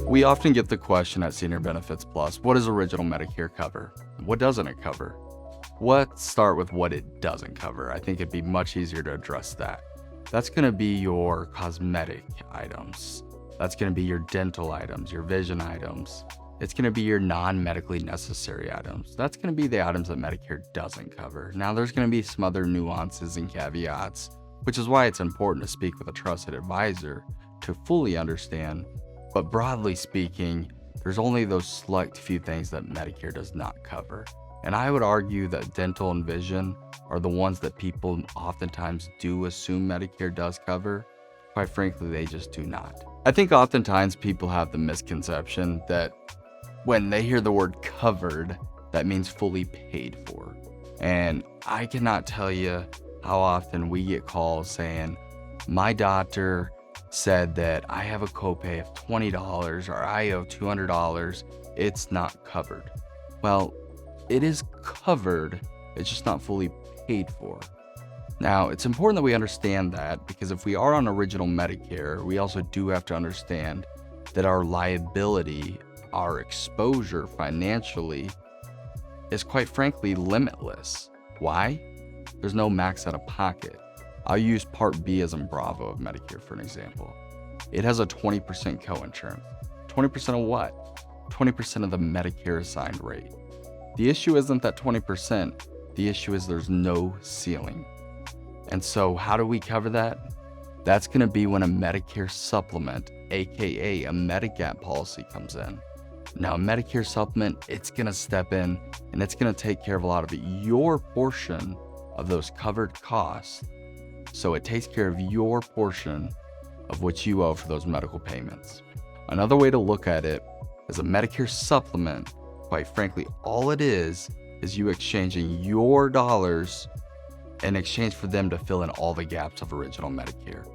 We often get the question at Senior Benefits Plus, what does original Medicare cover? What doesn't it cover? Let's start with what it doesn't cover. I think it'd be much easier to address that. That's going to be your cosmetic items. That's going to be your dental items, your vision items. It's going to be your non-medically necessary items. That's going to be the items that Medicare doesn't cover. Now, there's going to be some other nuances and caveats, which is why it's important to speak with a trusted advisor to fully understand. But broadly speaking, there's only those select few things that Medicare does not cover. And I would argue that dental and vision are the ones that people oftentimes do assume Medicare does cover. Quite frankly, they just do not. I think oftentimes people have the misconception that when they hear the word covered, that means fully paid for. And I cannot tell you how often we get calls saying, my doctor said that I have a copay of $20 or I owe $200. It's not covered. Well, it is covered. It's just not fully paid for. Now, it's important that we understand that, because if we are on original Medicare, we also do have to understand that our liability, our exposure financially, is quite frankly limitless. Why? There's no max out of pocket. I'll use Part B as in Bravo of Medicare for an example. It has a 20% co-insurance. 20% of what? 20% of the Medicare assigned rate. The issue isn't that 20%. The issue is there's no ceiling. And so how do we cover that? That's going to be when a Medicare supplement, aka a Medigap policy, comes in. Now, a Medicare supplement, it's going to step in and it's going to take care of a lot of your portion of those covered costs. So it takes care of your portion of what you owe for those medical payments. Another way to look at it is a Medicare supplement. Quite frankly, all it is you exchanging your dollars in exchange for them to fill in all the gaps of original Medicare.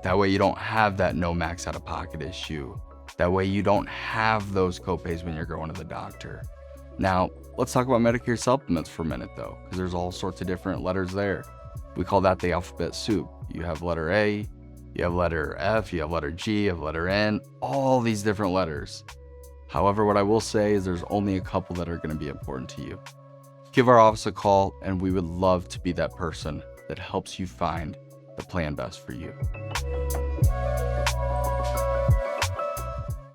That way you don't have that no max out of pocket issue. That way you don't have those copays when you're going to the doctor. Now, let's talk about Medicare supplements for a minute though, because there's all sorts of different letters there. We call that the alphabet soup. You have letter A, you have letter F, you have letter G, you have letter N, all these different letters. However, what I will say is there's only a couple that are going to be important to you. Give our office a call and we would love to be that person that helps you find the plan best for you.